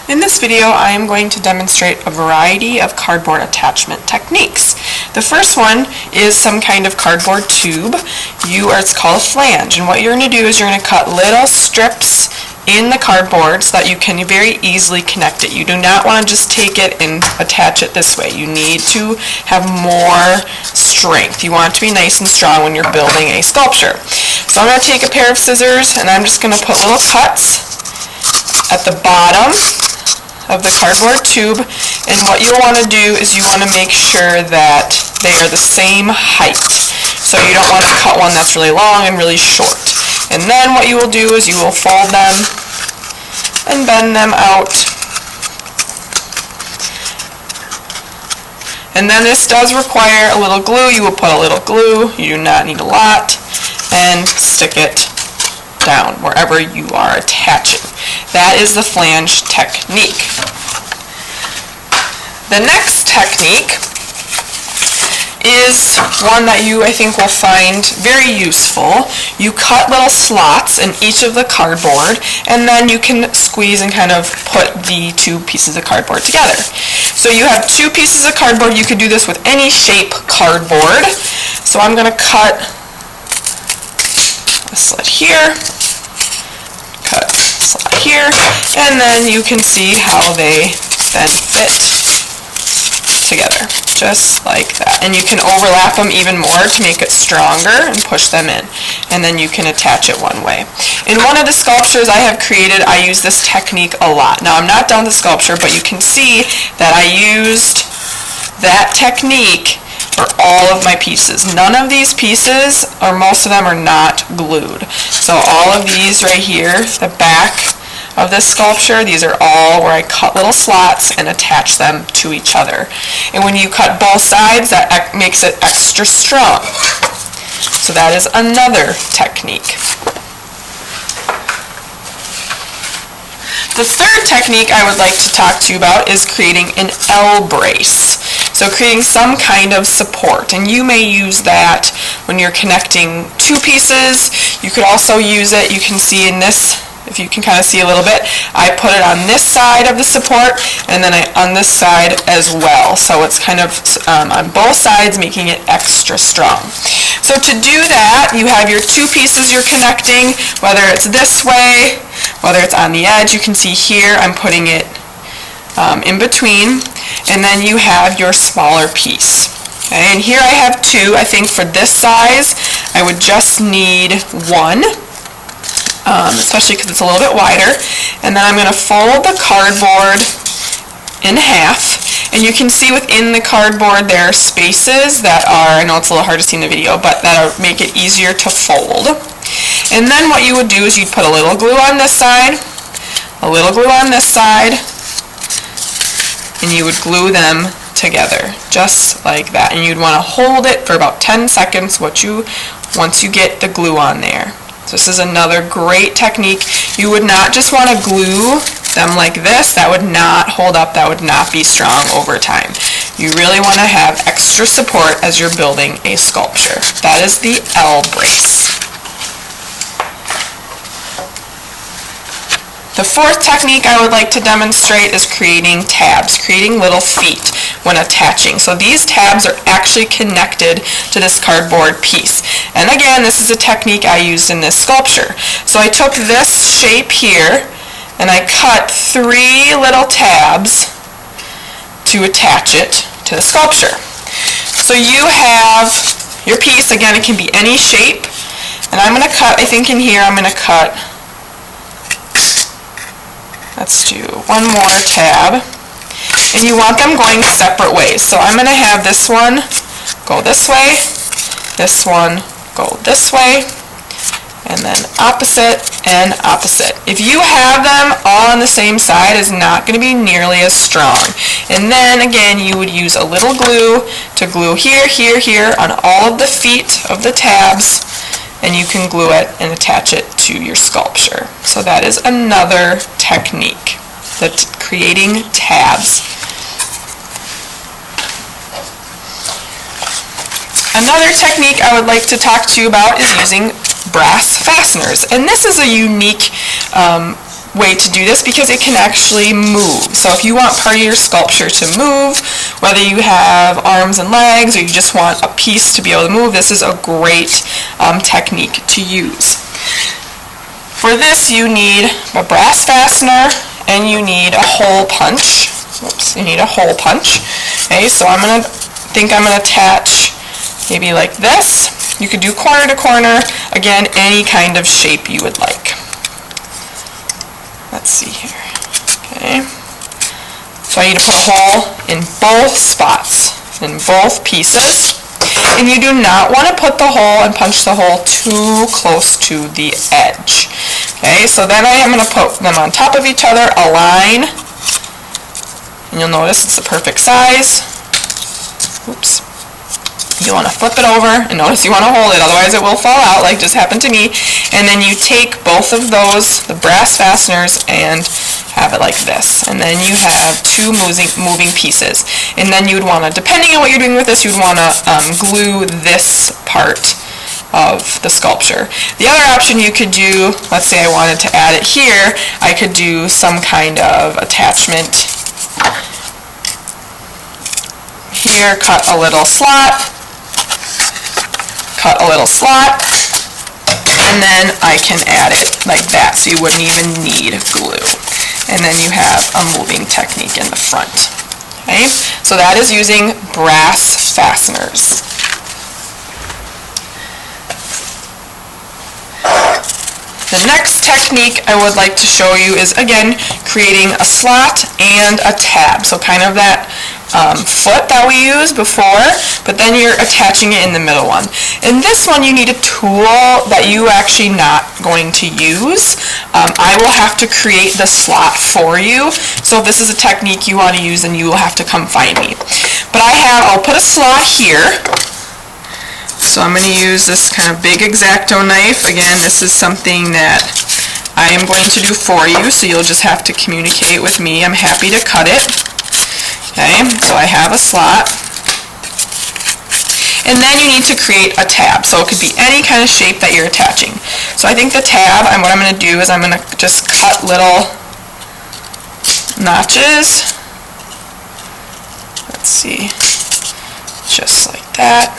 In this video, I am going to demonstrate a variety of cardboard attachment techniques. The first one is some kind of cardboard tube. It's called a flange, and what you're going to do is you're going to cut little strips in the cardboard so that you can very easily connect it. You do not want to just take it and attach it this way. You need to have more strength. You want it to be nice and strong when you're building a sculpture. So I'm going to take a pair of scissors and I'm just going to put little cuts at the bottom of the cardboard tube, and what you'll want to do is you want to make sure that they are the same height. So you don't want to cut one that's really long and really short. And then what you will do is you will fold them and bend them out. And then this does require a little glue. You will put a little glue, you do not need a lot, and stick it down wherever you are attaching. That is the flange technique. The next technique is one that I think will find very useful. You cut little slots in each of the cardboard, and then you can squeeze and kind of put the two pieces of cardboard together. So you have two pieces of cardboard. You could do this with any shape cardboard. So I'm going to cut a slit here, cut a slot here, and then you can see how they then fit together, just like that. And you can overlap them even more to make it stronger and push them in, and then you can attach it one way. In one of the sculptures I have created, I use this technique a lot. Now I'm not done with the sculpture, but you can see that I used that technique for all of my pieces. None of these pieces, or most of them, are not glued. So all of these right here, the back of this sculpture, these are all where I cut little slots and attach them to each other. And when you cut both sides, that makes it extra strong. So that is another technique. The third technique I would like to talk to you about is creating an L brace. So creating some kind of support, and you may use that when you're connecting two pieces. You could also use it, you can see in this, if you can kind of see a little bit, I put it on this side of the support and then on this side as well. So it's kind of on both sides, making it extra strong. So to do that, you have your two pieces you're connecting, whether it's this way, whether it's on the edge. You can see here I'm putting it in between, and then you have your smaller piece. Okay, and here I have two. I think for this size I would just need one, especially because it's a little bit wider. And then I'm going to fold the cardboard in half, and you can see within the cardboard there are spaces that are, I know it's a little hard to see in the video, but that'll make it easier to fold. And then what you would do is you'd put a little glue on this side, a little glue on this side, and you would glue them together just like that. And you'd want to hold it for about 10 seconds once you get the glue on there. So this is another great technique. You would not just want to glue them like this. That would not hold up. That would not be strong over time. You really want to have extra support as you're building a sculpture. That is the L brace. The fourth technique I would like to demonstrate is creating tabs, creating little feet when attaching. So these tabs are actually connected to this cardboard piece. And again, this is a technique I used in this sculpture. So I took this shape here and I cut 3 little tabs to attach it to the sculpture. So you have your piece. Again, it can be any shape. And I'm going to cut, I think in here I'm going to cut, let's do one more tab, and you want them going separate ways. So I'm going to have this one go this way, this one go this way, and then opposite and opposite. If you have them all on the same side, it's not going to be nearly as strong. And then again, you would use a little glue to glue here, here, here on all of the feet of the tabs, and you can glue it and attach it to your sculpture. So that is another technique, that's creating tabs. Another technique I would like to talk to you about is using brass fasteners. And this is a unique way to do this because it can actually move. So if you want part of your sculpture to move, whether you have arms and legs or you just want a piece to be able to move, this is a great technique to use. For this you need a brass fastener and you need a hole punch. Oops, you need a hole punch. Okay, so I'm gonna attach maybe like this. You could do corner to corner, again, any kind of shape you would like. Let's see here. Okay. So I need to put a hole in both spots, in both pieces. And you do not want to put the hole and punch the hole too close to the edge. Okay, so then I am going to put them on top of each other, align. And you'll notice it's the perfect size. Oops. You want to flip it over, and notice you want to hold it, otherwise it will fall out like just happened to me. And then you take both of those, the brass fasteners, and have it like this. And then you have two moving pieces. And then you would want to, depending on what you're doing with this, you'd want to glue this part of the sculpture. The other option you could do, let's say I wanted to add it here, I could do some kind of attachment here, cut a little slot, and then I can add it like that, so you wouldn't even need glue. And then you have a moving technique in the front. Okay, so that is using brass fasteners. The next technique I would like to show you is, again, creating a slot and a tab. So kind of that foot that we used before, but then you're attaching it in the middle one. In this one, you need a tool that you actually not going to use. I will have to create the slot for you. So if this is a technique you want to use, then you will have to come find me. But I'll put a slot here. So I'm going to use this kind of big X-Acto knife. Again, this is something that I am going to do for you, so you'll just have to communicate with me. I'm happy to cut it. Okay, so I have a slot. And then you need to create a tab. So it could be any kind of shape that you're attaching. So I think the tab, what I'm going to do is I'm going to just cut little notches. Let's see, just like that.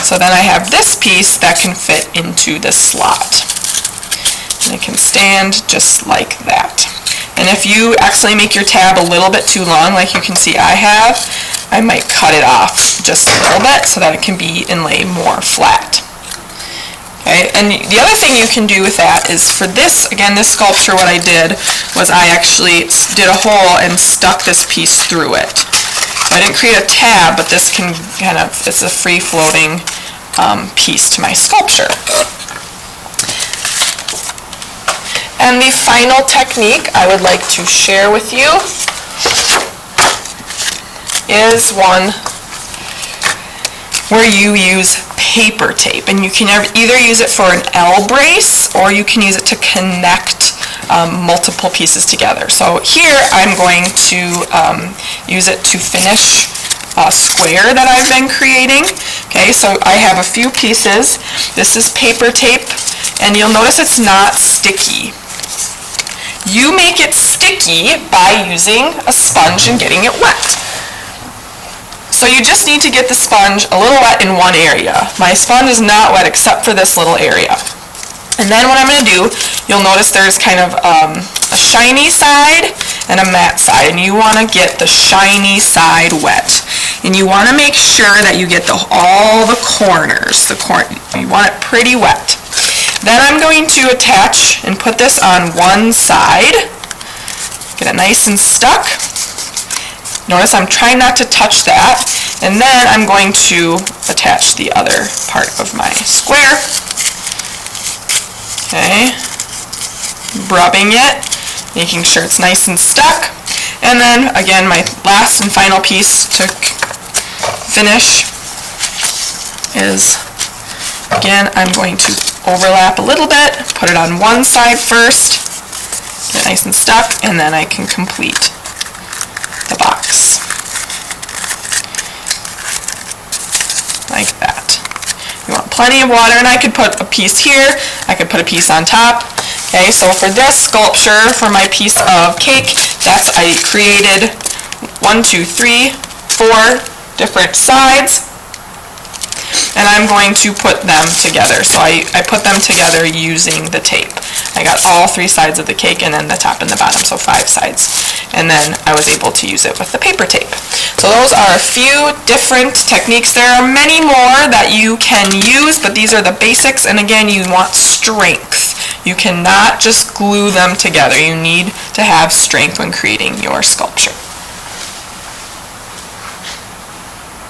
So then I have this piece that can fit into this slot. And it can stand just like that. And if you actually make your tab a little bit too long, like you can see I have, I might cut it off just a little bit so that it can be inlaid more flat. Okay, and the other thing you can do with that is for this, again, this sculpture, what I did was I actually did a hole and stuck this piece through it. So I didn't create a tab, but this can kind of, it's a free-floating piece to my sculpture. And the final technique I would like to share with you is one where you use paper tape. And you can either use it for an L brace or you can use it to connect multiple pieces together. So here I'm going to use it to finish a square that I've been creating. Okay, so I have a few pieces. This is paper tape, and you'll notice it's not sticky. You make it sticky by using a sponge and getting it wet. So you just need to get the sponge a little wet in one area. My sponge is not wet except for this little area. And then what I'm going to do, you'll notice there's kind of a shiny side and a matte side, and you want to get the shiny side wet. And you want to make sure that you get all the corners. You want it pretty wet. Then I'm going to attach and put this on one side. Get it nice and stuck. Notice I'm trying not to touch that. And then I'm going to attach the other part of my square. Okay. Rubbing it, making sure it's nice and stuck. And then again, my last and final piece to finish is, again, I'm going to overlap a little bit, put it on one side first, get it nice and stuck, and then I can complete the box. Like that. You want plenty of water, and I could put a piece here, I could put a piece on top. Okay, so for this sculpture, for my piece of cake, I created 1, 2, 3, 4 different sides, and I'm going to put them together. So I put them together using the tape. I got all 3 sides of the cake and then the top and the bottom, so 5 sides. And then I was able to use it with the paper tape. So those are a few different techniques. There are many more that you can use, but these are the basics, and again, you want strength. You cannot just glue them together. You need to have strength when creating your sculpture.